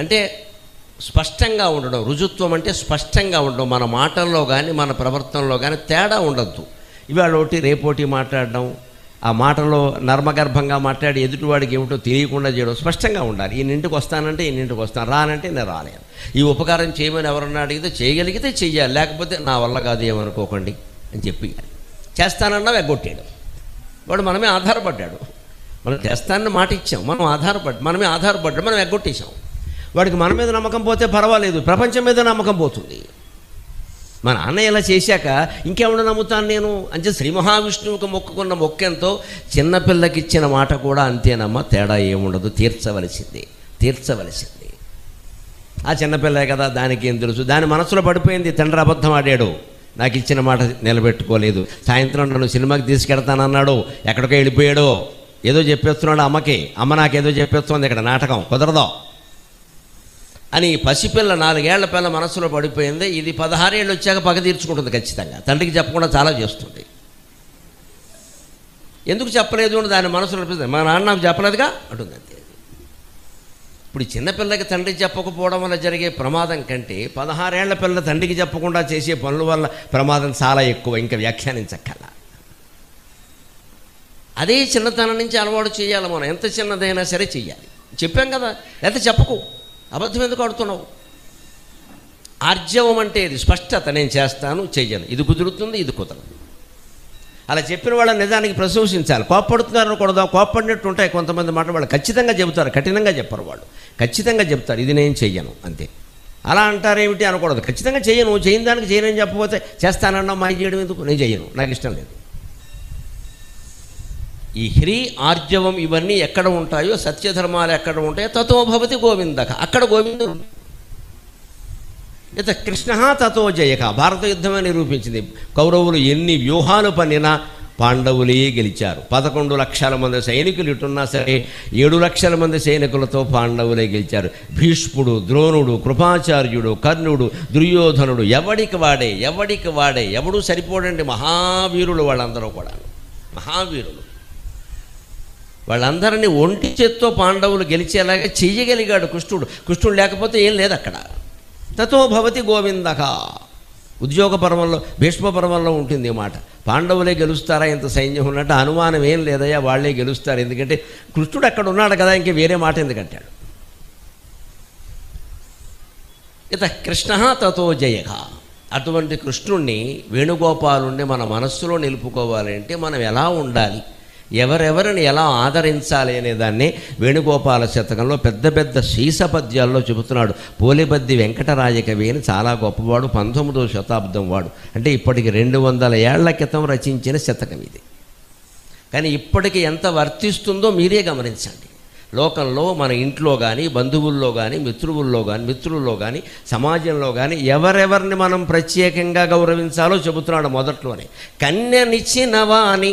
అంటే స్పష్టంగా ఉండడం. రుజుత్వం అంటే స్పష్టంగా ఉండడం. మన మాటల్లో కానీ మన ప్రవర్తనలో కానీ తేడా ఉండద్దు. ఇవాళ ఒకటి రేపోటి మాట్లాడడం, ఆ మాటలో నర్మగర్భంగా మాట్లాడి ఎదుటివాడికి ఏమిటో తెలియకుండా చేయడం. స్పష్టంగా ఉండాలి. ఈయనింటికి వస్తానంటే ఈయనింటికి వస్తాను, రానంటే నేను రాలేను. ఈ ఉపకారం చేయమని ఎవరన్నా అడిగితే చేయగలిగితే చెయ్యాలి, లేకపోతే నా వల్ల కాదు ఏమనుకోకండి అని చెప్పి చేస్తానన్నా ఎగ్గొట్టాడు. వాడు మనమే ఆధారపడ్డాడు. మనం చేస్తానని మాట ఇచ్చాం, మనమే ఆధారపడ్డాడు, మనం ఎగ్గొట్టేసాం. వాడికి మన మీద నమ్మకం పోతే పర్వాలేదు, ప్రపంచం మీద నమ్మకం పోతుంది. మా నాన్న ఇలా చేశాక ఇంకేమన్నా నమ్ముతాను నేను అంటే శ్రీ మహావిష్ణువుకి మొక్కుకున్న మొక్కెంతో చిన్నపిల్లకి ఇచ్చిన మాట కూడా అంతేనమ్మా, తేడా ఏముండదు, తీర్చవలసింది. ఆ చిన్నపిల్లే కదా, దానికి ఏం తెలుసు. దాని మనసులో పడిపోయింది, తండ్రి అబద్ధం ఆడాడు, నాకు ఇచ్చిన మాట నిలబెట్టుకోలేదు, సాయంత్రం నన్ను సినిమాకి తీసుకెడతానన్నాడు, ఎక్కడికో వెళ్ళిపోయాడు, ఏదో చెప్పేస్తున్నాడు అమ్మకి, అమ్మ నాకేదో చెప్పేస్తుంది, ఇక్కడ నాటకం కుదరదో అని పసిపిల్ల 4 ఏళ్ల పిల్ల మనస్సులో పడిపోయింది. ఇది 16 ఏళ్ళు వచ్చాక పగ తీర్చుకుంటుంది ఖచ్చితంగా. తండ్రికి చెప్పకుండా చాలా చేస్తుంది. ఎందుకు చెప్పలేదు అని దాని మనసులో అనిపిస్తుంది. మా నాన్న నాకు చెప్పలేదుగా అంటుంది అంతే. ఇప్పుడు చిన్నపిల్లకి తండ్రికి చెప్పకపోవడం వల్ల జరిగే ప్రమాదం కంటే 16 ఏళ్ల పిల్ల తండ్రికి చెప్పకుండా చేసే పనుల వల్ల ప్రమాదం చాలా ఎక్కువ, ఇంకా వ్యాఖ్యానించక్కల. అదే చిన్నతనం నుంచి అలవాటు చేయాలి. మనం ఎంత చిన్నదైనా సరే చెయ్యాలి. చెప్పాం కదా, లేకపోతే చెప్పకు, అబద్ధం ఎందుకు ఆడుతున్నావు. ఆర్జవం అంటే ఇది స్పష్టత, నేను చేస్తాను చెయ్యను, ఇది కుదురుతుంది ఇది కుదరదు. అలా చెప్పిన వాళ్ళని నిజానికి ప్రశంసించాలి. కోప్పడుతున్నారు కూడదా, కోప్పడినట్టు ఉంటాయి కొంతమంది మాట. వాళ్ళు ఖచ్చితంగా చెబుతారు, కఠినంగా చెప్పరు. వాళ్ళు ఖచ్చితంగా చెప్తారు, ఇది నేను చెయ్యను అంతే. అలా అంటారేమిటి అనకూడదు. ఖచ్చితంగా చెయ్యను, చేయని దానికి చేయనని చెప్పకపోతే చేస్తానన్నా మాయ చేయడం ఎందుకు, నేను చెయ్యను, నాకు ఇష్టం లేదు. ఈ హ్రీ ఆర్జవం ఇవన్నీ ఎక్కడ ఉంటాయో, సత్యధర్మాలు ఎక్కడ ఉంటాయో తతో భవతి గోవిందక, అక్కడ గోవిందుడు. ఇత కృష్ణ తతో జయక. భారత యుద్ధమే నిరూపించింది. కౌరవులు ఎన్ని వ్యూహాలు పన్నినా పాండవులే గెలిచారు. 11 లక్షల మంది సైనికులు ఇటున్నా సరే 7 లక్షల మంది సైనికులతో పాండవులే గెలిచారు. భీష్ముడు, ద్రోణుడు, కృపాచార్యుడు, కర్ణుడు, దుర్యోధనుడు, ఎవడికి వాడే ఎవడూ సరిపోడండి. మహావీరులు వాళ్ళందరూ కూడా, మహావీరులు. వాళ్ళందరినీ ఒంటి చేత్తో పాండవులు గెలిచేలాగా చెయ్యగలిగాడు కృష్ణుడు లేకపోతే ఏం లేదు అక్కడ. తతో భవతి గోవిందక. ఉద్యోగ పర్వంలో, భీష్మ పర్వంలో ఉంటుంది ఈ మాట. పాండవులే గెలుస్తారా ఇంత సైన్యం ఉన్నట్టు? అనుమానం ఏం లేదయ్యా, వాళ్లే గెలుస్తారు. ఎందుకంటే కృష్ణుడు అక్కడ ఉన్నాడు కదా, ఇంక వేరే మాట ఎందుకంటాడు. ఇత కృష్ణ తతో జయక. అటువంటి కృష్ణుణ్ణి, వేణుగోపాలుణ్ణి మన మనస్సులో నిలుపుకోవాలి మనం ఎలా ఉండాలి, ఎవరెవరిని ఎలా ఆదరించాలి అనేదాన్ని వేణుగోపాల శతకంలో పెద్ద పెద్ద శీసపద్యాల్లో చెబుతున్నాడు. పోలిబద్ది వెంకటరాయ కవి అని చాలా గొప్పవాడు, 19వ శతాబ్దం వాడు. అంటే ఇప్పటికి 200 ఏళ్ల క్రితం రచించిన శతకం ఇది. కానీ ఇప్పటికి ఎంత వర్తిస్తుందో మీరే గమనించండి. లోకంలో, మన ఇంట్లో కానీ, బంధువుల్లో కానీ, మిత్రుల్లో కానీ, సమాజంలో కానీ ఎవరెవరిని మనం ప్రత్యేకంగా గౌరవించాలో చెబుతున్నాడు మొదట్లోనే. కన్నెనిచ్చినవాని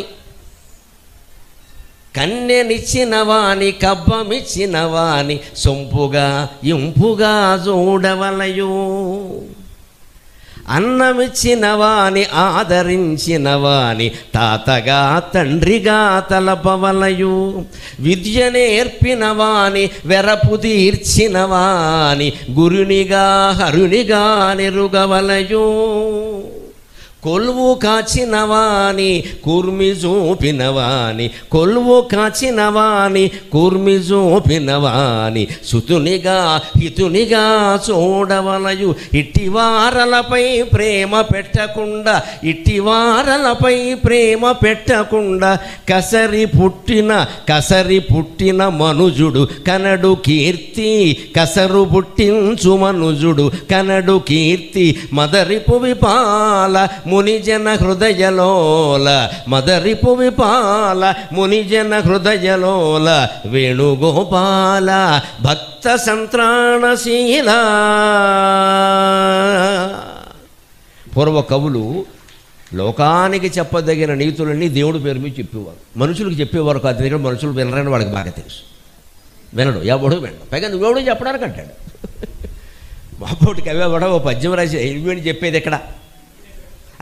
కబ్బమిచ్చినవాని సొంపుగా ఇంపుగా చూడవలయు, అన్నమిచ్చినవాని ఆదరించినవాని తాతగా తండ్రిగా తలపవలయు, విద్య నేర్పినవాని వెరపు తీర్చినవాని గురునిగా హరునిగా నెరుగవలయు, కొలువు కాచినవాని కూర్మి చూపినవాని సుతునిగా హితునిగా చూడవలయు, ఇట్టివారలపై ప్రేమ పెట్టకుండా కసరి పుట్టిన మనుజుడు కనడు కీర్తి, కసరు పుట్టించు మనుజుడు కనడు కీర్తి, మదరిపు విపాల మునిజన హృదయలోల, మదరిపు విపాల మునిజన హృదయలోల, వేణుగోపాల భక్త సంత్రాణశీల. పూర్వ కవులు లోకానికి చెప్పదగిన నీతులన్నీ దేవుడి పేరు మీద చెప్పేవారు, మనుషులకు చెప్పేవారు కాదు. దగ్గర మనుషులు వినరని వాళ్ళకి బాగా తెలుసు. వినడు, ఎవడు వినడు. పైగా నువ్వెవడో చెప్పడానికి అంటాడు. మాపోటి కవి ఎవడో ఓ పద్యం రాసి ఇవి చెప్పేది ఎక్కడ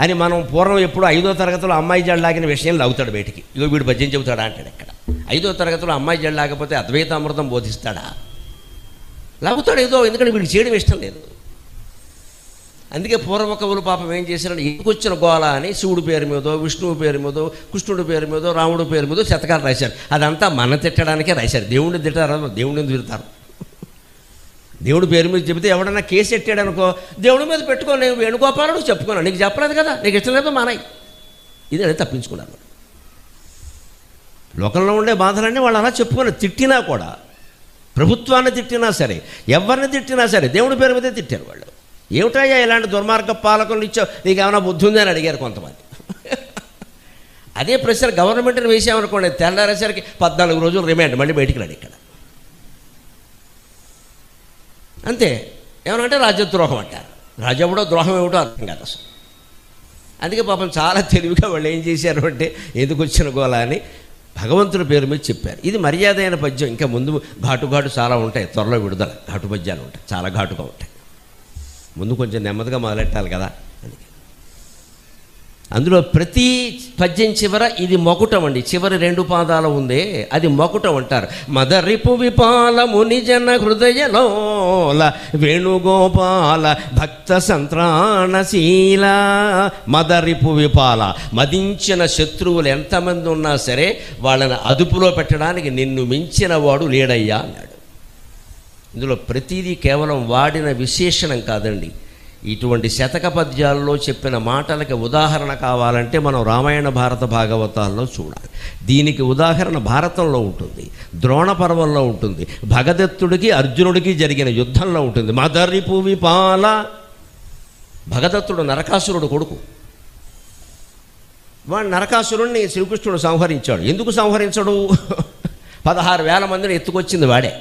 అని మనం పూర్వం ఎప్పుడు 5వ తరగతిలో అమ్మాయి జడ లాగిన విషయం లాగుతాడు బయటికి. ఇగో వీడు పద్యం చెబుతాడా అంటాడు. ఎక్కడ 5వ తరగతిలో అమ్మాయి జడ లాగకపోతే అద్వైతామృతం బోధిస్తాడా? లాగుతాడు ఏదో, ఎందుకంటే వీడికి చేయడం ఇష్టం లేదు. అందుకే పూర్వ కవులు పాపం ఏం చేశారంటే ఎందుకు వచ్చిన గోళ అని శివుడి పేరు మీదో, విష్ణువు పేరు మీదో, కృష్ణుడి పేరు మీదో, రాముడి పేరు మీదో శతకాలు రాశారు. అదంతా మన తిట్టడానికే రాశారు. దేవుడిని తిట్టారు, దేవుడిని తిడతారు. దేవుడి పేరు మీద చెబితే ఎవడన్నా కేసు ఎట్టాడు అనుకో, దేవుడి మీద పెట్టుకో, నేను వేణుగోపాలను చెప్పుకున్నాను, నీకు చెప్పలేదు కదా, నీకు ఇష్టం లేదో మానాయి. ఇది తప్పించుకున్నారు. లోకంలో ఉండే బాధలన్నీ వాళ్ళు అలా చెప్పుకున్నారు. తిట్టినా కూడా, ప్రభుత్వాన్ని తిట్టినా సరే, ఎవరిని తిట్టినా సరే దేవుడి పేరు మీదే తిట్టారు వాళ్ళు. ఏమిటయ్యా ఇలాంటి దుర్మార్గ పాలకులు ఇచ్చావు, నీకు ఏమైనా బుద్ధి ఉందని అడిగారు కొంతమంది. అదే ప్రశ్న గవర్నమెంట్ని వేసామనుకోండి, తెల్లారేసరికి 14 రోజులు రిమాండ్, మళ్ళీ బయటికి రాడు ఇక్కడ. అంతే. ఏమనంటే రాజ్యద్రోహం అంటారు. రాజ్యముడో ద్రోహం ఏమిటో అర్థం కాదు అసలు. అందుకే పాపం చాలా తెలివిగా వాళ్ళు ఏం చేశారు అంటే ఎందుకు వచ్చిన గోళ అని భగవంతుడి పేరు మీద చెప్పారు. ఇది మర్యాద అయిన పద్యం. ఇంకా ముందు ఘాటు చాలా ఉంటాయి, త్వరలో విడుదల ఘాటు పద్యాలు ఉంటాయి, చాలా ఘాటుగా ఉంటాయి. ముందు కొంచెం నెమ్మదిగా మొదలెట్టాలి కదా. అందులో ప్రతి పద్యం చివర ఇది మొకుటం అండి. చివరి 2 పాదాలు ఉందే అది మొకుటం అంటారు. మదరిపు విపాల మునిజన హృదయలోల వేణుగోపాల భక్త సంత్రాణశీల. మదరిపు విపాల, మదించిన శత్రువులు ఎంతమంది ఉన్నా సరే వాళ్ళని అదుపులో పెట్టడానికి నిన్ను మించిన వాడు లేడయ్యా అన్నాడు. ఇందులో ప్రతిదీ కేవలం వాడిన విశేషణం కాదండి. ఇటువంటి శతక పద్యాల్లో చెప్పిన మాటలకి ఉదాహరణ కావాలంటే మనం రామాయణ భారత భాగవతాల్లో చూడాలి. దీనికి ఉదాహరణ భారతంలో ఉంటుంది, ద్రోణ పర్వంలో ఉంటుంది, భగదత్తుడికి అర్జునుడికి జరిగిన యుద్ధంలో ఉంటుంది. మదరిపు విపాల. భగదత్తుడు నరకాసురుడు కొడుకు. వాడు నరకాసురుణ్ణి శ్రీకృష్ణుడు సంహరించాడు. ఎందుకు సంహరించడు? 16,000 మందిని ఎత్తుకొచ్చింది వాడే.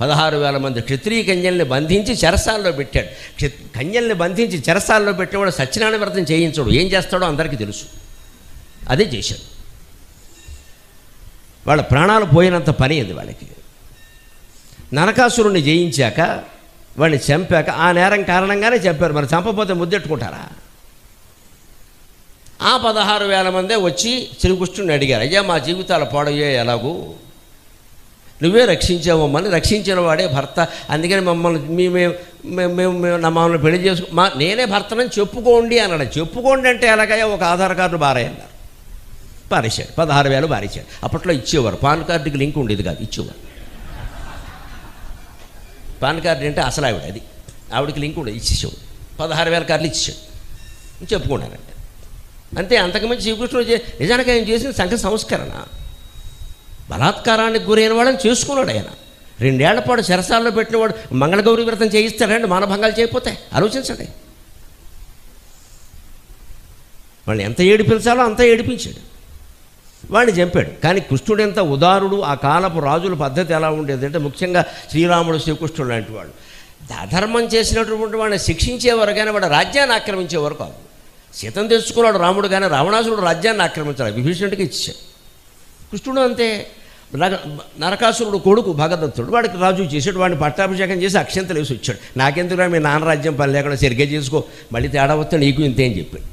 16,000 మంది క్షత్రియ కన్యల్ని బంధించి చెరసాల్లో పెట్టాడు. కన్యల్ని బంధించి చెరసాల్లో పెట్టేవాడు సత్యనారాయణ వ్రతం చేయించాడు. ఏం చేస్తాడో అందరికీ తెలుసు. అదే చేశాడు. వాళ్ళ ప్రాణాలు పోయినంత పని అది వాళ్ళకి. నరకాసురుణ్ణి జయించాక వాడిని చంపాక ఆ నేరం కారణంగానే చంపారు. మరి చంపపోతే ముద్దెట్టుకుంటారా? ఆ 16,000 మందే వచ్చి శ్రీకృష్ణుని అడిగారు, అయ్యా మా జీవితాలు పాడయ్యే ఎలాగూ, నువ్వే రక్షించావమ్మని. రక్షించిన వాడే భర్త, అందుకని మమ్మల్ని మమ్మల్ని పెళ్లి చేసుకో, నేనే భర్తనని చెప్పుకోండి అన్నాడు. చెప్పుకోండి అంటే ఎలాగయ్యా, ఒక ఆధార్ కార్డు బారాయి అన్నారు. పారేశాడు. 16,000 బారేశాడు. అప్పట్లో ఇచ్చేవారు. పాన్ కార్డుకి లింక్ ఉండేది కాదు, ఇచ్చేవారు. పాన్ కార్డు అంటే అసలు ఆవిడ, అది ఆవిడకి లింక్ ఉండేది, ఇచ్చేసేవాడు. 16,000 కార్డులు ఇచ్చేసాడు. చెప్పుకున్నానంటే అంతే. అంతకుమించి శ్రీకృష్ణుడు నిజానికి ఆయన చేసిన సంఘ సంస్కరణ. బలాత్కారానికి గురైన వాళ్ళని చేసుకున్నాడు ఆయన. 2 ఏళ్ల పాటు చెరసాల్లో పెట్టినవాడు మంగళగౌరి వ్రతం చేయిస్తాడండి మానభంగాలు చేయకపోతే? ఆలోచించండి. వాళ్ళని ఎంత ఏడిపించాలో అంత ఏడిపించాడు. వాడిని చంపాడు. కానీ కృష్ణుడు ఎంత ఉదారుడు. ఆ కాలపు రాజుల పద్ధతి ఎలా ఉండేది అంటే, ముఖ్యంగా శ్రీరాముడు శ్రీకృష్ణుడు లాంటి వాడు అధర్మం చేసినటువంటి వాడిని శిక్షించేవారు, కానీ వాడు రాజ్యాన్ని ఆక్రమించేవారు కాదు. సీతను తెచ్చుకున్నాడు రాముడు, కానీ రావణాసురుడు రాజ్యాన్ని ఆక్రమించాడు, విభీషణుడికి ఇచ్చాడు. కృష్ణుడు అంతే. నరకాసురుడు కొడుకు భగదత్తుడు, వాడికి రాజు చేసాడు. వాడిని పట్టాభిషేకం చేసి అక్షంతలు వేసి వచ్చాడు. నాకెందుకు మీ నాన్న రాజ్యం పని లేకుండా సరిగ్గా చేసుకో, మళ్ళీ తేడా వస్తే నీకు ఇంతే అని చెప్పాడు.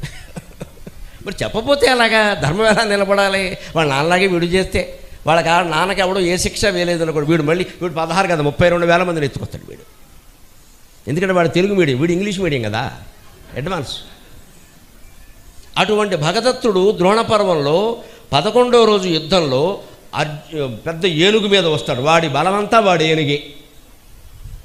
మరి చెప్పపోతే అలాగా ధర్మం ఎలా నిలబడాలి? వాళ్ళ నాన్నలాగే వీడు చేస్తే వాళ్ళకి నాన్నకి ఎవడో ఏ శిక్ష వేయలేదు అనుకోండి, వీడు 16 కదా 32,000 మందిని ఎత్తుకొస్తాడు వీడు. ఎందుకంటే వాడు తెలుగు మీడియం, వీడు ఇంగ్లీష్ మీడియం కదా, అడ్వాన్స్. అటువంటి భగదత్తుడు ద్రోణపర్వంలో 11వ రోజు యుద్ధంలో పెద్ద ఏనుగు మీద వస్తాడు. వాడి బలమంతా వాడి ఏనుగే.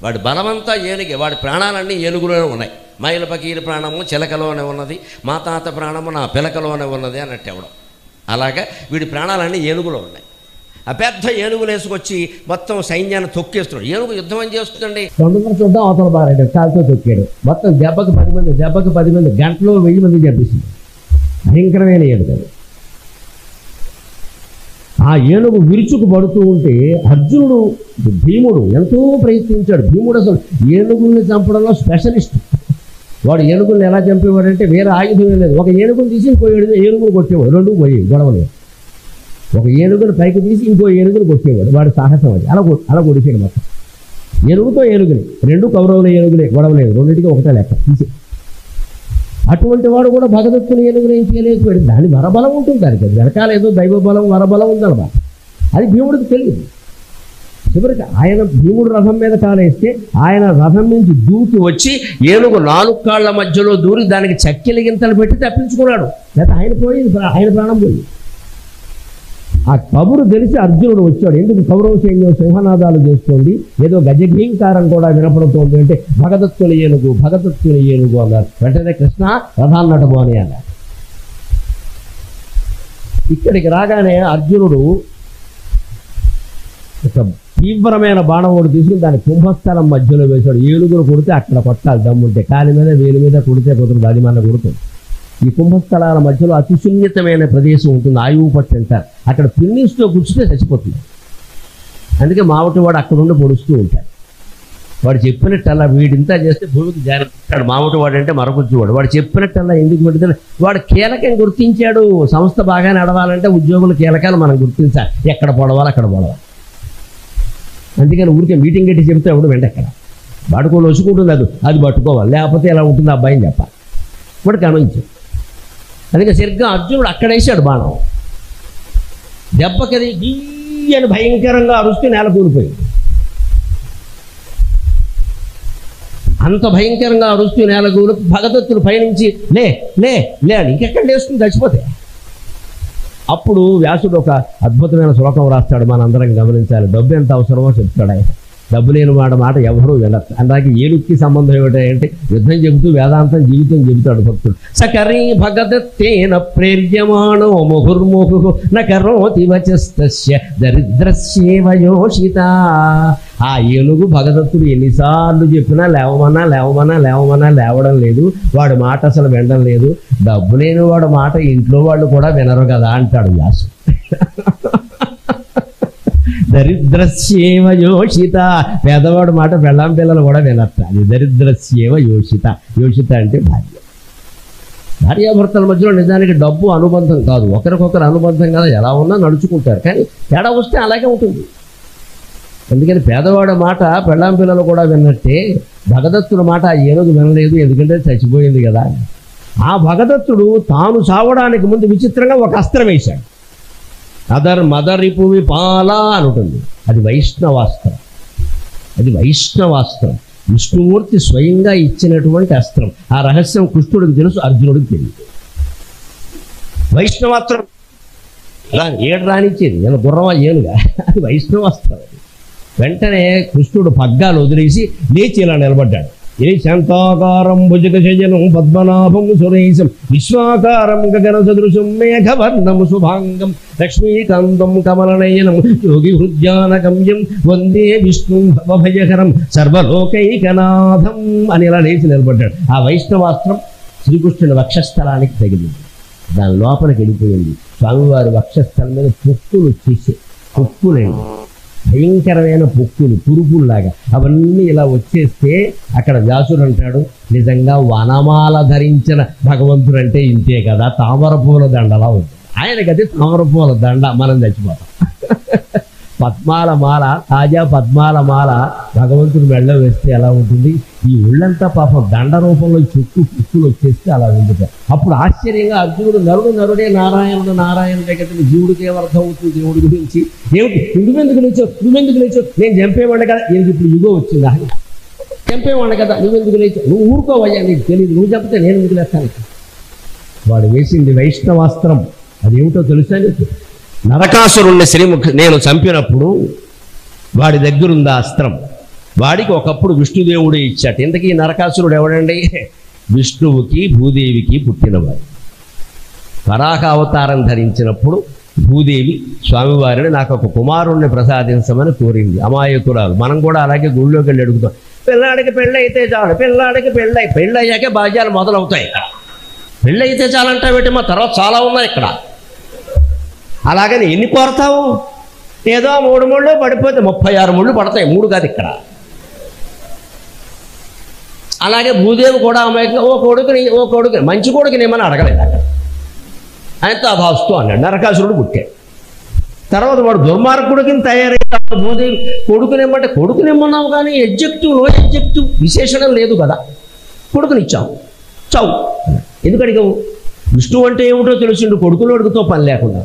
వాడి బలమంతా ఏనుగే. వాడి ప్రాణాలన్నీ ఏనుగులోనే ఉన్నాయి. మైల పకీరి ప్రాణము చిలకలోనే ఉన్నది, మా తాత ప్రాణము నా పిలకలోనే ఉన్నది అన్నట్టు ఎవడం. అలాగా వీడి ప్రాణాలన్నీ ఏనుగులో ఉన్నాయి. ఆ పెద్ద ఏనుగులు వేసుకొచ్చి మొత్తం సైన్యాన్ని తొక్కేస్తున్నాడు. ఏనుగు యుద్ధం ఏం చేస్తుందండి? చూద్దాం అవతల బారాడు, కాలుతో తొక్కాడు. మొత్తం దెబ్బకి 10 మంది గంటలో 1000 మంది చంపేసింది. భయంకరమైన ఏనుగు. ఆ ఏనుగు విరుచుకు పడుతూ ఉంటే అర్జునుడు, భీముడు ఎంతో ప్రయత్నించాడు. భీముడు అసలు ఏనుగుల్ని చంపడంలో స్పెషలిస్ట్. వాడు ఏనుగుల్ని ఎలా చంపేవాడంటే వేరే ఆయుధమే లేదు. ఒక ఏనుగుని తీసి ఇంకో ఏనుగును కొట్టేవాడు. 2 పోయి గొడవలు. ఒక ఏనుగుని పైకి తీసి ఇంకో ఏనుగుని కొట్టేవాడు. వాడు సాహసం అది. అలా కొడిచాడు మొత్తం. ఏనుగుతో ఏనుగుని 2 కౌరవుల ఏనుగులే, గొడవలేదు. రెండింటికి ఒకటే లెక్క తీసి. అటువంటి వాడు కూడా భగదత్తుని ఏనుగులు ఏం చేయలేకపోయాడు. దాని వరబలం ఉంటుంది, దానికి వెనకాల ఏదో దైవ బలం వరబలం ఉందన్నమాట. అది భీముడికి తెలియదు. చివరికి ఆయన భీముడు రథం మీద కాలేస్తే ఆయన రథం నుంచి దూకి వచ్చి ఏనుగు 4 కాళ్ల మధ్యలో దూరి దానికి చక్కెలి గింతలు పెట్టి తప్పించుకున్నాడు. లేదా ఆయన పోయింది, ఆయన ప్రాణం పోయింది. ఆ కబురు తెలిసి అర్జునుడు వచ్చాడు. ఎందుకు కౌరవ సైన్యం సింహనాదాలు చేస్తోంది, ఏదో గజఘీంకారం కూడా వినపడుతోంది అంటే భగదత్తుని ఏనుగు అన్నారు. వెంటనే కృష్ణ రథాన్నట పోని అన్నారు. ఇక్కడికి రాగానే అర్జునుడు ఒక తీవ్రమైన బాణం ఒకటి తీసుకుని దాని కుంభస్థలం మధ్యలో వేశాడు. ఏనుగులు కొడితే అక్కడ కొట్టాలి, దమ్ముంటే కాలి మీద వేలు మీద కొడితే కుదరదు, అది మన కొడుతుంది. ఈ కుంభస్థలాల మధ్యలో అతి శూన్యతమైన ప్రదేశం ఉంటుంది, ఆయువు పట్టు అంటారు. అక్కడ పిన్నిస్తో కూర్చుంటే చచ్చిపోతుంది. అందుకే మావటి వాడు అక్కడ ఉండి పొడుస్తూ ఉంటాడు. వాడు చెప్పినట్టల్లా వీడింతా చేస్తే భూమికి జారిపోతాడు. మావటి వాడు అంటే మరొకచ్చువాడు. వాడు చెప్పినట్టల్లా ఎందుకు పెడితే వాడు కీలకం గుర్తించాడు. సంస్థ బాగా నడవాలంటే ఉద్యోగుల కీలకాలు మనం గుర్తించాలి, ఎక్కడ పొడవాలి అక్కడ పొడవాలి. అందుకని ఊరికే మీటింగ్ పెట్టి చెప్తే ఎవడు వెంటెక్కడ వాడుకోలు వచ్చుకుంటుంది, అది పట్టుకోవాలి, లేకపోతే ఎలా ఉంటుంది అబ్బాయిని చెప్పాలి. వాడికి అనుభవించాడు. అందుకే సరిగ్గా అర్జునుడు అక్కడ వేసాడు బాణం. దెబ్బకది గీ అని భయంకరంగా అరుస్తూ నేల కూలిపోయింది. అంత భయంకరంగా అరుస్తూ నేల కూలి భగదత్తులు పైనుంచి లే లే లే అని ఇంకెక్కడ లేస్తుంది చచ్చిపోతే. అప్పుడు వ్యాసుడు ఒక అద్భుతమైన శ్లోకం రాస్తాడు, మనందరం గమనించాలి. డబ్బు ఎంత అవసరమో చెప్తాడు ఆయన. డబ్బు లేని మాట ఎవరూ వినరు. అలాగే ఏనుక్కి సంబంధం ఏమిటంటే యుద్ధం చెబుతూ వేదాంతం జీవితం చెబుతాడు భక్తుడు. సకరీ భగదత్తేన ప్రేర్యమాణో ముహుర్ముహు నకరోతి వచస్తస్య దరిద్రస్యేవ యోషిత. ఆ ఏనుగు భగదత్తుడు ఎన్నిసార్లు చెప్పినా లేవమన్నా లేవడం లేదు. వాడి మాట అసలు వినడం లేదు. డబ్బు లేని వాడి మాట ఇంట్లో వాళ్ళు కూడా వినరు కదా అంటాడు వ్యాసు. దరిద్రస్యేవ యోషిత. పేదవాడు మాట పెళ్ళాం పిల్లలు కూడా వినట్ట. అది దరిద్రస్యేవ యోషిత. యోషిత అంటే భార్యాభర్తల మధ్యలో నిజానికి డబ్బు అనుబంధం కాదు, ఒకరికొకరు అనుబంధం కదా, ఎలా ఉన్నా నడుచుకుంటారు. కానీ తేడా వస్తే అలాగే ఉంటుంది. అందుకని పేదవాడి మాట పెళ్ళాం పిల్లలు కూడా విన్నట్టే భగదత్తుడి మాట ఆ ఏనుగు వినలేదు, ఎందుకంటే చచ్చిపోయింది కదా. ఆ భగదత్తుడు తాను చావడానికి ముందు విచిత్రంగా ఒక అస్త్రం వేశాడు. మదరిపు విపాల అని ఉంటుంది. అది వైష్ణవాస్త్రం. విష్ణుమూర్తి స్వయంగా ఇచ్చినటువంటి అస్త్రం. ఆ రహస్యం కృష్ణుడికి తెలుసు, అర్జునుడికి తెలియదు. వైష్ణవాస్త్రం ఏడు రానిచ్చేది, నేను గుర్రమా ఏనుగా, అది వైష్ణవాస్త్రం. వెంటనే కృష్ణుడు పగ్గాలు వదిలేసి లేచి ఇలా నిలబడ్డాడు. ఏ శాంతాకారం భుజగశయనం పద్మనాభం సురేశం విశ్వాకారం గగన సదృశం మేఘవర్ణం శుభాంగం లక్ష్మీకాంతం కమలనయనం యోగి హృద్యానగమ్యం వందే విష్ణు భవభయకరం సర్వలోకైకనాథం అని ఇలా లేచి నిలబడ్డాడు. ఆ వైష్ణవాస్త్రం శ్రీకృష్ణుడి వక్షస్థలానికి తగిలింది. దాని లోపలికి వెళ్ళిపోయింది. స్వామివారి వక్షస్థలం మీద పొక్కులు వచ్చేసి, పొక్కులేండి, భయంకరమైన పొక్కులు, పురుగుల్లాగా అవన్నీ ఇలా వచ్చేస్తే అక్కడ వ్యాసుడు అంటాడు, నిజంగా వనమాల ధరించిన భగవంతుడు అంటే ఇంతే కదా, తామర పూల దండలా ఉంటుంది. ఆయనకది తామర పూల దండ, మనం చచ్చిపోతాం. పద్మాల మాల, తాజా పద్మాల మాల భగవంతుడు మెళ్ళ వేస్తే ఎలా ఉంటుంది? ఈ ఒళ్ళంతా పాపం దండ రూపంలో చుట్టూ పుక్కులు వచ్చేస్తే అలా ఉంటుంది. అప్పుడు ఆశ్చర్యంగా అర్జునుడు నరుడే నారాయణుడు దగ్గర జీవుడికి ఏమర్థం అవుతుంది దేవుడి గురించి? ఏమిటి నువ్వెందుకు లేచావు? నేను చంపేవాడిని కదా. ఎందుకు ఇప్పుడు యుగో వచ్చిందా? చంపేవాడిని కదా, నువ్వెందుకు లేచావు? నువ్వు ఊరుకోవయ్యా, నీకు తెలియదు, నువ్వు చంపితే నేను ఎందుకు లేస్తాను? వాడు వేసింది వైష్ణవాస్త్రం. అదేమిటో తెలుసా నీకు? నరకాసురుణ్ణి నేను చంపినప్పుడు వాడి దగ్గరుంది ఆ అస్త్రం. వాడికి ఒకప్పుడు విష్ణుదేవుడు ఇచ్చాట. ఇంతకీ నరకాసురుడు ఎవడండి? విష్ణువుకి భూదేవికి పుట్టినవాడు. వరాహ అవతారం ధరించినప్పుడు భూదేవి స్వామివారిని నాకు ఒక కుమారుణ్ణి ప్రసాదించమని కోరింది. అమాయకురాలు. మనం కూడా అలాగే గుళ్ళోకి వెళ్ళి అడుగుతాం, పిల్లాడికి పెళ్ళైతే చాలు, పిల్లాడికి పెళ్ళయ్యాకే భాగ్యాలు మొదలవుతాయి. పెళ్ళైతే చాలంటావేంటి? మా తర్వాత చాలా ఉన్నాయి ఇక్కడ. అలాగని ఎన్ని కోరతావు? ఏదో 3 ముళ్ళు పడిపోతే 36 ముళ్ళు పడతాయి, 3 కాదు ఇక్కడ. అలాగే భూదేవి కూడా అమాయకంగా ఓ కొడుకుని మంచి కొడుకుని ఏమని అడగలేదు అక్కడ. ఆయనతో అభాస్తూ అన్నాడు. నరకాసురుడు పుట్టాడు. తర్వాత వాడు దుర్మార్గుడికి తయారయ్యాడు. భూదేవి కొడుకునేమంటే కొడుకునేమన్నావు కానీ ఎడ్జెక్టివ్ విశేషణం లేదు కదా. కొడుకునిచ్చావు, చావు. ఎందుకు అడిగావు? విష్ణువు అంటే ఏమిటో తెలిసిండు, కొడుకులు అడుగుతో పని లేకుండా.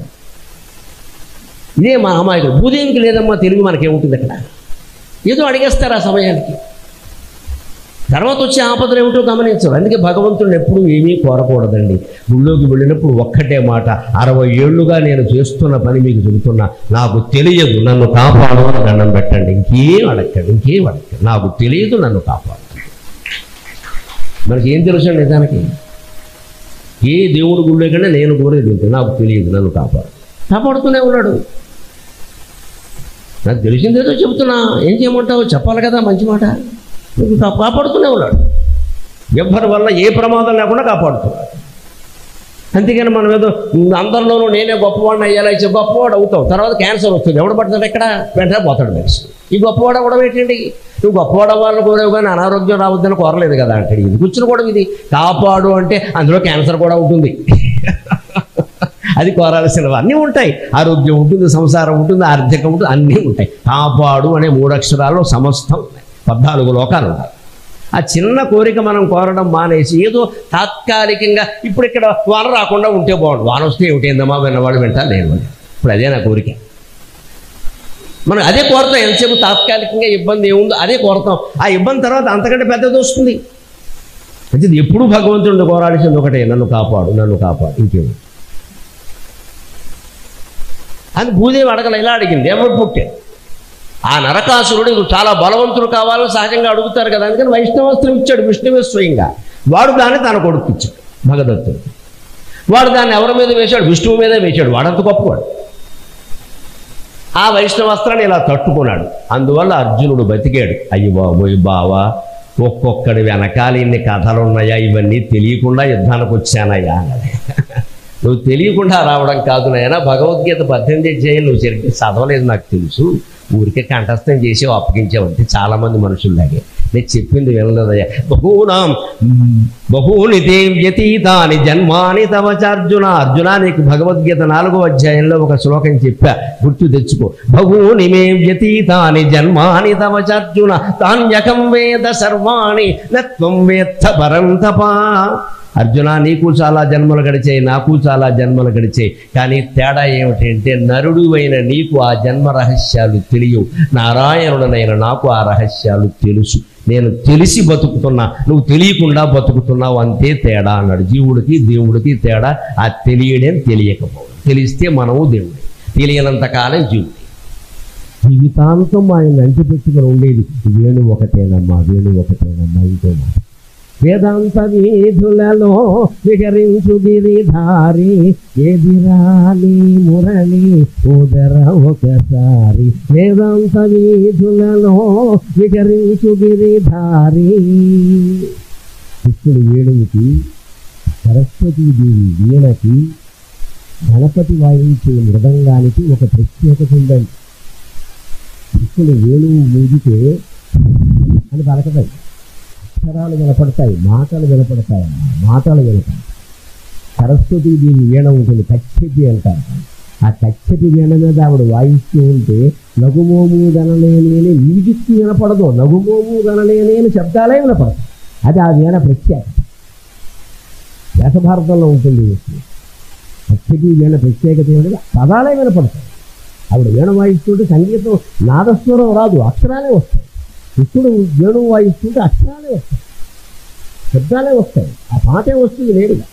ఇదే మా అమాయకుడు. భూదేవికి లేదమ్మా, తెలుగు మనకేముంటుంది అక్కడ? ఏదో అడిగేస్తారు ఆ సమయానికి. తర్వాత వచ్చే ఆపదలు ఏమిటో గమనించరు. అందుకే భగవంతుడిని ఎప్పుడు ఏమీ కోరకూడదండి. గుళ్ళోకి వెళ్ళినప్పుడు ఒక్కటే మాట, 60 ఏళ్ళుగా నేను చేస్తున్న పని మీకు చెబుతున్నా, నాకు తెలియదు, నన్ను కాపాడు అని దండం పెట్టండి. ఇంకేం అడగండి. నాకు తెలియదు, నన్ను కాపాడు. మనకి ఏం తెలుసు నిజానికి? ఏ దేవుడు గుళ్ళో కన్నా నేను కోరేది ఏంటి? నాకు తెలియదు, నన్ను కాపాడుతూనే ఉన్నాడు. నాకు తెలిసిందేదో చెబుతున్నా, ఏం చేయమంటావు? చెప్పాలి కదా మంచి మాట. కాపాడుతూనే ఉన్నాడు. ఎవ్వరి వల్ల ఏ ప్రమాదం లేకుండా కాపాడుతున్నాడు. అంతేగాని మనం ఏదో అందరిలోనూ నేనే గొప్పవాడిని అయ్యేలా ఇచ్చే గొప్పవాడు అవుతావు, తర్వాత క్యాన్సర్ వస్తుంది. ఎవడు పడతాడు? ఎక్కడ వెంటనే పోతాడు మనిషి. ఈ గొప్పవాడు అవ్వడం ఏంటండి? నువ్వు గొప్పవాడు అవ్వాలని కోరేవు కానీ అనారోగ్యం రావద్దని కోరలేదు కదా అంటాడు. ఇది కూర్చుని కూడా ఇది కాపాడు అంటే అందులో క్యాన్సర్ కూడా ఉంటుంది. అది కోరాల్సినవి అన్నీ ఉంటాయి. ఆరోగ్యం ఉంటుంది, సంసారం ఉంటుంది, ఆర్థికం ఉంటుంది, అన్నీ ఉంటాయి. కాపాడు అనే 3 అక్షరాల్లో సమస్తం ఉన్నాయి. 14 లోకాలు ఉన్నాయి. ఆ చిన్న కోరిక మనం కోరడం మానేసి ఏదో తాత్కాలికంగా ఇప్పుడు ఇక్కడ వాన రాకుండా ఉంటే బాగుండు, వాన వస్తే ఏమిటైందమ్మా విన్నవాడు వింటా లేని. ఇప్పుడు అదే నా కోరిక. మనం అదే కోరతాం. ఎంతసేపు తాత్కాలికంగా ఇబ్బంది ఏముందో అదే కోరతాం. ఆ ఇబ్బంది తర్వాత అంతకంటే పెద్దది వస్తుంది. అంటే ఎప్పుడూ భగవంతుడిని కోరాల్సింది ఒకటే, నన్ను కాపాడు, నన్ను కాపాడు. ఇంకేమి అని భూదేవి అడగల, ఇలా అడిగింది. ఎవరు పుట్టే ఆ నరకాసురుడు చాలా బలవంతుడు కావాలని సహజంగా అడుగుతారు కదా. అందుకని వైష్ణవస్త్రం ఇచ్చాడు విష్ణువే స్వయంగా. వాడు దాన్ని తన కొడుకు ఇచ్చాడు భగదత్తుడు. వాడు దాన్ని ఎవరి మీద వేశాడు? విష్ణువు మీదే వేశాడు. వాడంత గొప్పవాడు. ఆ వైష్ణవస్త్రాన్ని ఇలా తట్టుకున్నాడు. అందువల్ల అర్జునుడు బతికాడు. అయ్యి బాబోయ్ బావా, ఒక్కొక్కడి వెనకాల ఇన్ని కథలున్నాయా, ఇవన్నీ తెలియకుండా యుద్ధానికి వచ్చానయ్యా అన్నది. నువ్వు తెలియకుండా రావడం కాదు నాయనా, భగవద్గీత 18 అధ్యాయం నువ్వు చదవలేదు నాకు తెలుసు, ఊరికే కంఠస్థం చేసి అప్పగించావంటే చాలామంది మనుషుల్లాగే. నేను చెప్పింది వినలేదయ్యా. బహూని తే వ్యతీతాని జన్మాని తవచార్జున. అర్జున, నీకు భగవద్గీత 4వ అధ్యాయంలో ఒక శ్లోకం చెప్పా, గుర్తు తెచ్చుకో. బహూని మే వ్యతీతాని జన్మాని తవచార్జున తాన్యకం వేద సర్వాణి నత్వం వేత్త పరం తపా. అర్జున, నీకు చాలా జన్మలు గడిచాయి, నాకు చాలా జన్మలు గడిచాయి. కానీ తేడా ఏమిటంటే నరుడు అయిన నీకు ఆ జన్మ రహస్యాలు తెలియవు, నారాయణుడనైన నాకు ఆ రహస్యాలు తెలుసు. నేను తెలిసి బతుకుతున్నా, నువ్వు తెలియకుండా బతుకుతున్నావు, అంతే తేడా అన్నాడు. జీవుడికి దేవుడికి తేడా ఆ తెలియడం, తెలియకపోవడం. తెలిస్తే మనము దేవుడే, తెలియనంతకాలం జీవుడే. జీవితాంతం ఆయన అంటిపెట్టుకుని ఉండేది వేణు ఒకటేనమ్మా, ఇంకో మాట. వేదాంత వీధులలో విహరించు గిరిధారి, ఎదిరాలి మురళి ఉదర ఒకసారి. వేదాంత వీధులలో విహరించు గిరిధారి. కృష్ణుడు వేణువుకి, సరస్వతీదేవి వీణకి, గణపతి వాయించే మృదంగానికి ఒక ప్రత్యేకత ఉందండి. కృష్ణుడు వేణువు మూగితే అని పలకతాయి, అక్షరాలు వినపడతాయి, మాటలు వినపడతాయి. సరస్వతీదేవి వీణ ఉంటుంది, కచ్చపి అంటారు. ఆ కచ్చపి వీణ మీద ఆవిడ వాయిస్తూ ఉంటే నగుమోము గనలేని మ్యూజిక్ వినపడదు, నగుమోము గనలేని శబ్దాలే వినపడతాయి. అది ఆ వీణ ప్రత్యేకత. వ్యాసభారతంలో ఉంటుంది. కచ్చపి వీణ ప్రత్యేకత ఏమిటంటే పదాలే వినపడతాయి. ఆవిడ వీణ వాయిస్తుంటే సంగీతం నాదస్వరం రాదు, అక్షరాలే వస్తాయి. కృష్ణుడు వేణువు వాయిస్తుంటే అక్షరాలే వస్తాయి, శబ్దాలే వస్తాయి, ఆ పాటే వస్తుంది నేరుగా.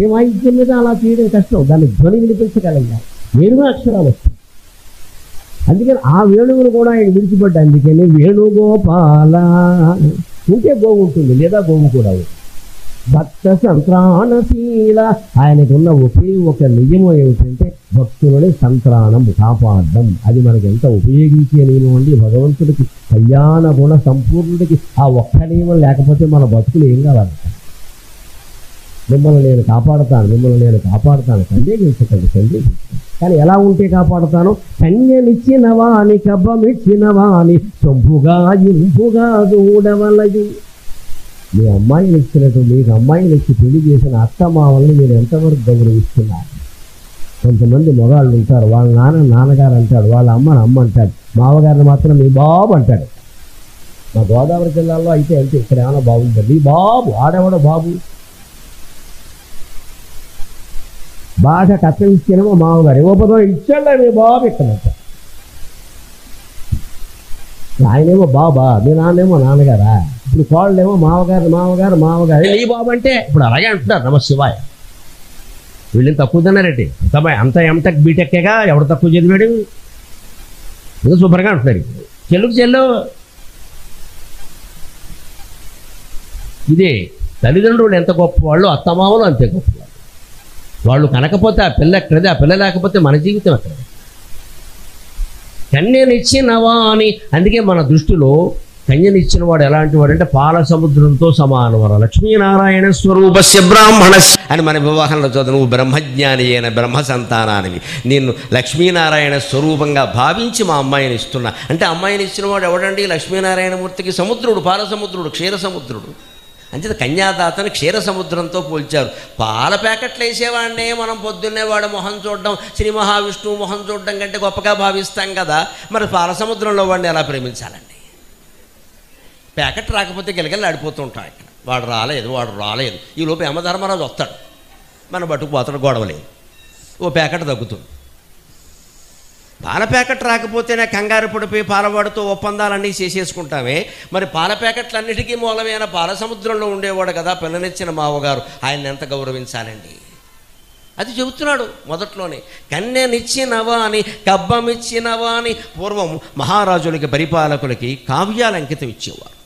ఏ వాయిద్యం మీద అలా చేయడం కష్టం, దాన్ని ధ్వని వినిపించగలిగారు, నేరుగా అక్షరాలు వస్తాయి. అందుకని ఆ వేణువును కూడా ఆయన విడిచిపడ్డా. అందుకని వేణుగోపాల ఉంటే గోవు ఉంటుంది, లేదా గోవు కూడా ఉంటుంది. భక్త సంత్రాణశీల, ఆయనకు ఉన్న ఒకే ఒక నియమం ఏమిటంటే భక్తులని సంత్రాణం కాపాడడం. అది మనకి ఎంత ఉపయోగించే నియమం అండి. భగవంతుడికి కళ్యాణ గుణ సంపూర్ణుడికి ఆ ఒక్క నియమం లేకపోతే మన బతుకులు ఏం కావాలి? మిమ్మల్ని నేను కాపాడుతాను, సందేహించకండి. కానీ ఎలా ఉంటే కాపాడుతాను? కన్యనిచ్చిన వాణి కబ్బమిచ్చిన వాణి సొంపుగా ఇంపుగా చూడవలయు. మీ అమ్మాయిని ఇచ్చినట్టు మీకు అమ్మాయిని ఇచ్చి పెళ్లి చేసిన అత్తమావల్ని మీరు ఎంతవరకు గౌరవిస్తున్నారు? కొంతమంది మగాళ్ళు ఉంటారు, వాళ్ళ నాన్నగారు అంటాడు, వాళ్ళ అమ్మ అంటాడు, మామగారిని మాత్రం మీ బాబు అంటాడు. మా గోదావరి జిల్లాలో అయితే అంటే ఇక్కడ ఏమైనా బాగుంటుంది, మీ బాబు, ఆడేవాడు బాబు. బాగా కత్తిరిస్తేనేమో మామగారు ఇవ్వబోదో ఇచ్చాడు మీ బాబు ఇక్కడ. ఆయనేమో బాబా, మీ నాన్నేమో నాన్నగారా, ఇప్పుడు కోళ్ళేమో మామగారు మామగారు మామగారు, నీ బాబు అంటే ఇప్పుడు అలాగే అంటున్నారు. నమ శివాయ. వీళ్ళని తక్కువ తిన్నారేంటి? అంత ఎంటెక్ బీటెక్కేగా ఎవడు తక్కువ చదివాడు? ఇంకా శుభ్రంగా అంటున్నారు. చెల్లుకు చెల్లు ఇదే. తల్లిదండ్రులు ఎంత గొప్పవాళ్ళు, అత్తమామలు అంతే గొప్పవాళ్ళు. వాళ్ళు కనకపోతే ఆ పిల్ల ఎక్కడది, ఆ పిల్ల లేకపోతే మన జీవితం ఎక్కడ? కన్యనిచ్చినవా అని. అందుకే మన దృష్టిలో కన్యనిచ్చిన వాడు ఎలాంటి వాడు అంటే పాల సముద్రంతో సమానవర లక్ష్మీనారాయణ స్వరూపస్య బ్రాహ్మణస్య అని మన వివాహంలో చదువు. నువ్వు బ్రహ్మజ్ఞాని అయిన బ్రహ్మ సంతానానివి, నిన్ను లక్ష్మీనారాయణ స్వరూపంగా భావించి మా అమ్మాయిని ఇస్తున్నా అంటే అమ్మాయిని ఇచ్చిన వాడు ఎవడండి? లక్ష్మీనారాయణమూర్తికి సముద్రుడు, పాల సముద్రుడు, క్షీర సముద్రుడు. అంచేత కన్యాదాతని క్షీర సముద్రంతో పోల్చారు. పాల ప్యాకెట్లు వేసేవాడినే మనం పొద్దున్నే వాడు మొహం చూడడం, శ్రీ మహావిష్ణువు మొహం చూడడం కంటే గొప్పగా భావిస్తాం కదా. మరి పాల సముద్రంలో వాడిని ఎలా ప్రేమించాలండి? ప్యాకెట్ రాకపోతే గిలగిల్లా ఆడిపోతూ ఉంటాం. ఇక్కడ వాడు రాలేదు. ఈ లోపు యమధర్మరాజు వస్తాడు, మన పట్టుకుపోతాడు, గొడవలేదు, ఓ ప్యాకెట్ తగ్గుతుంది. పాల ప్యాకెట్ రాకపోతేనే కంగారు పడిపోయి పాలవాడితో ఒప్పందాలన్నీ చేసేసుకుంటామే. మరి పాల ప్యాకెట్లన్నిటికీ మూలమైన పాల సముద్రంలో ఉండేవాడు కదా పిల్లనిచ్చిన మావగారు, ఆయన్ని ఎంత గౌరవించాలండి? అది చెబుతున్నాడు మొదట్లోనే. కన్యనిచ్చినవా అని, కబ్బమిచ్చినవా అని. పూర్వం మహారాజులకి, పరిపాలకులకి కావ్యాలు అంకితం ఇచ్చేవారు.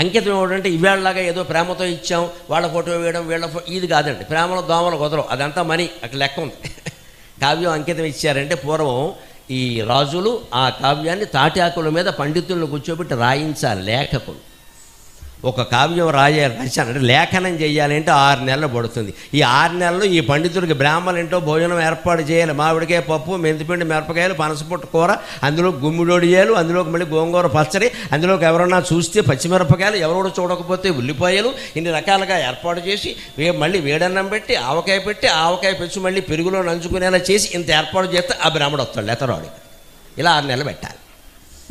అంకితం ఇవ్వడంటే ఇవాళలాగా ఏదో ప్రేమతో ఇచ్చాం, వాళ్ళ ఫోటో వేయడం, వీళ్ళ ఇది కాదండి. ప్రేమలో దోమలు కుదరవు, అదంతా మనీ, అక్కడ లెక్క ఉంది. కావ్యం అంకితం ఇచ్చారంటే పూర్వం ఈ రాజులు ఆ కావ్యాన్ని తాటి ఆకుల మీద పండితులను కూర్చోబెట్టి రాయించాలి. లేఖకులు ఒక కావ్యం రాశానంటే లేఖనం చేయాలి అంటే 6 నెలలు పడుతుంది. ఈ 6 నెలలు ఈ పండితుడికి బ్రాహ్మణులు ఏంటో భోజనం ఏర్పాటు చేయాలి. మామిడికాయ పప్పు, మెంతిపిండి, మిరపకాయలు, పనసపొట్టు కూర, అందులో గుమ్మిడొడియాలు, అందులోకి మళ్ళీ గోంగూర పచ్చడి, అందులోకి ఎవరన్నా చూస్తే పచ్చిమిరపకాయలు, ఎవరో చూడకపోతే ఉల్లిపాయలు, ఇన్ని రకాలుగా ఏర్పాటు చేసి మళ్ళీ వేడన్నం పెట్టి ఆవకాయ పెట్టి, ఆవకాయ పెంచి మళ్ళీ పెరుగులో నంచుకునేలా చేసి ఇంత ఏర్పాటు చేస్తే ఆ బ్రాహ్మడు వస్తాడు లేతరాడు. ఇలా 6 నెలలు పెట్టాలి.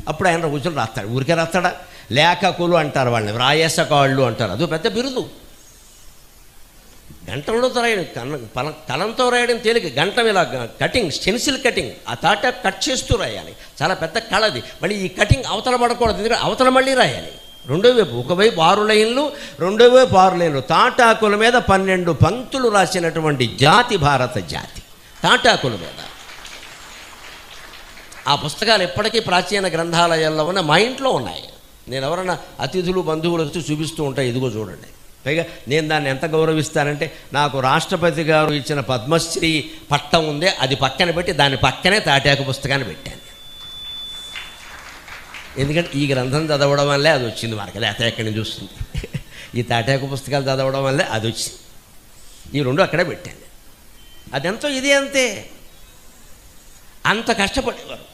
అప్పుడు ఆయన కూర్చొని రాస్తాడు. ఊరికే రాస్తాడా? లేఖకులు అంటారు వాళ్ళని, వ్రాయసకాళ్ళు అంటారు. అదో పెద్ద బిరుదు. గంటంలో రాయడం, కలంతో రాయడం తేలిక. గంటం ఇలా కటింగ్, స్టెన్సిల్ కటింగ్, ఆ తాట కట్ చేస్తూ రాయాలి. చాలా పెద్ద కళది. మళ్ళీ ఈ కటింగ్ అవతల పడకూడదు, ఎందుకంటే అవతల మళ్ళీ రాయాలి. రెండో వైపు, ఒకవైపు 6 లైన్లు, రెండో వైపు 6 లైన్లు. తాటాకుల మీద 12 పంక్తులు రాసినటువంటి జాతి భారత జాతి. తాటాకుల మీద ఆ పుస్తకాలు ఎప్పటికీ ప్రాచీన గ్రంథాలయాల్లో ఉన్న, మా ఇంట్లో ఉన్నాయి. నేను ఎవరన్నా అతిథులు బంధువులు వచ్చి చూపిస్తూ ఉంటాయి, ఇదిగో చూడండి. పైగా నేను దాన్ని ఎంత గౌరవిస్తానంటే, నాకు రాష్ట్రపతి గారు ఇచ్చిన పద్మశ్రీ పట్టం ఉందే అది పక్కన పెట్టి దాని పక్కనే తాటాకు పుస్తకాన్ని పెట్టాను. ఎందుకంటే ఈ గ్రంథం చదవడం వల్లే అది వచ్చింది మనకి, లేకపోతే ఎక్కడి నుంచి వస్తుంది? ఈ తాటాకు పుస్తకాలు చదవడం వల్లే అది వచ్చింది. ఈ 2 అక్కడే పెట్టాను. అదెంతో ఇది అంతే. అంత కష్టపడేవారు.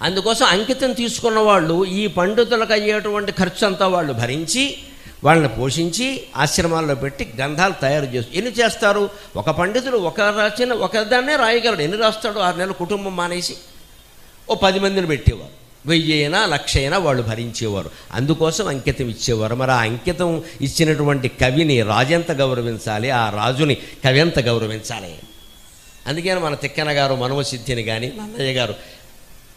అందుకోసం అంకితం తీసుకున్న వాళ్ళు ఈ పండితులకు అయ్యేటువంటి ఖర్చు అంతా వాళ్ళు భరించి, వాళ్ళని పోషించి ఆశ్రమాల్లో పెట్టి గ్రంథాలు తయారు చేస్తారు. ఎన్ని చేస్తారు? ఒక పండితుడు ఒక దాన్నే రాయగలడు. ఎన్ని రాస్తాడు? 6 నెలలు కుటుంబం మానేసి ఓ 10 మందిని పెట్టేవారు. 1000 అయినా 1,00,000 అయినా వాళ్ళు భరించేవారు. అందుకోసం అంకితం ఇచ్చేవారు. మరి ఆ అంకితం ఇచ్చినటువంటి కవిని రాజెంత గౌరవించాలి, ఆ రాజుని కవి ఎంత గౌరవించాలి? అందుకని మన తిక్కన గారు మనవసిద్ధిని కానీ, నన్నయ్య గారు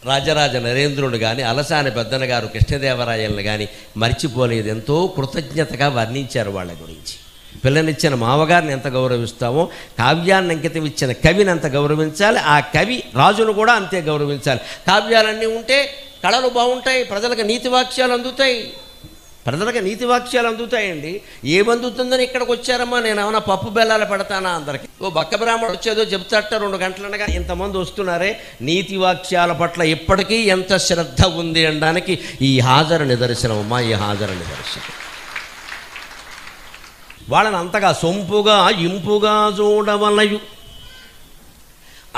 రాజరాజ నరేంద్రుడు కానీ, అలసాని పెద్దన గారు కృష్ణదేవరాయలను కానీ మర్చిపోలేదు. ఎంతో కృతజ్ఞతగా వర్ణించారు వాళ్ళ గురించి. పిల్లనిచ్చిన మామగారిని ఎంత గౌరవిస్తామో, కావ్యాన్ని అంకితం ఇచ్చిన కవిని అంత గౌరవించాలి. ఆ కవి రాజును కూడా అంతే గౌరవించాలి. కావ్యాలన్నీ ఉంటే కళలు బాగుంటాయి, ప్రజలకు నీతివాక్యాలు అందుతాయి. అందుతాయండి. ఏమందుతుందని ఇక్కడికి వచ్చారమ్మా? నేను ఏమైనా పప్పు బెల్లాలు పెడతానా అందరికి? ఓ బక్క బ్రాహ్మణుడు వచ్చేదో చెప్తాట 2 గంటలనగా ఇంతమంది వస్తున్నారే. నీతివాక్యాల పట్ల ఇప్పటికీ ఎంత శ్రద్ధ ఉంది అనడానికి ఈ హాజరు నిదర్శనం అమ్మా, ఈ హాజరు నిదర్శనం. వాళ్ళని అంతగా సొంపుగా ఇంపుగా చూడవలయు,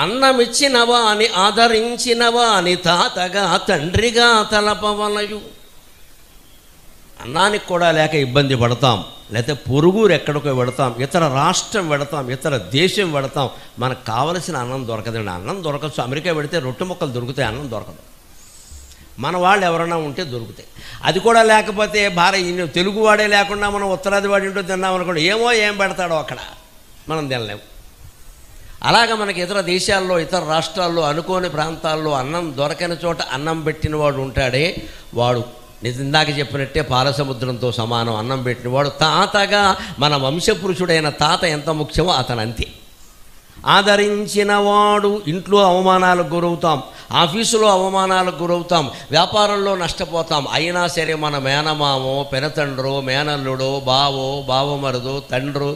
అన్నమిచ్చినవా అని ఆదరించినవా అని తాతగా తండ్రిగా తలపవలయు. అన్నానికి కూడా లేక ఇబ్బంది పడతాం, లేకపోతే పొరుగురు ఎక్కడికో పెడతాం, ఇతర రాష్ట్రం పెడతాం, ఇతర దేశం పెడతాం. మనకు కావలసిన అన్నం దొరకదండి. అన్నం దొరకచ్చు. అమెరికా పెడితే రొట్టె ముక్కలు దొరుకుతాయి, అన్నం దొరకదు. మన వాళ్ళు ఎవరైనా ఉంటే దొరుకుతాయి. అది కూడా లేకపోతే తెలుగువాడే లేకుండా మనం ఉత్తరాది వాడి ఇంటో తిన్నామనుకోండి, ఏం పెడతాడో అక్కడ మనం తినలేము. అలాగ మనకి ఇతర దేశాల్లో, ఇతర రాష్ట్రాల్లో, అనుకోని ప్రాంతాల్లో అన్నం దొరకని చోట అన్నం పెట్టిన వాడు ఉంటాడే, వాడు ఇందాక చెప్పినట్టే పాలసముద్రంతో సమానం. అన్నం పెట్టినవాడు తాతగా, మన వంశపురుషుడైన తాత ఎంత ముఖ్యమో అతను అంతే. ఆదరించిన వాడు. ఇంట్లో అవమానాలకు గురవుతాం, ఆఫీసులో అవమానాలకు గురవుతాం, వ్యాపారంలో నష్టపోతాం. అయినా సరే మన మేనమామో, పెనతండ్రో, మేనల్లుడో, బావో, బావమరుదో, తండ్రో,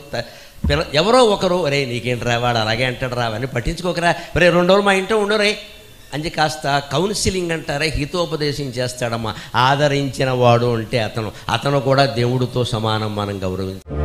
ఎవరో ఒకరు, రే నీకేంటి రావాడు అలాగే అంటాడు రావని పట్టించుకోకరా, రే 2 రోజులు మా ఇంట్లో ఉండరే అని కాస్త కౌన్సిలింగ్ అంటారే, హితోపదేశం చేస్తాడమ్మా. ఆదరించిన వాడు అంటే అతను కూడా దేవుడితో సమానం. మనం గౌరవించాలి.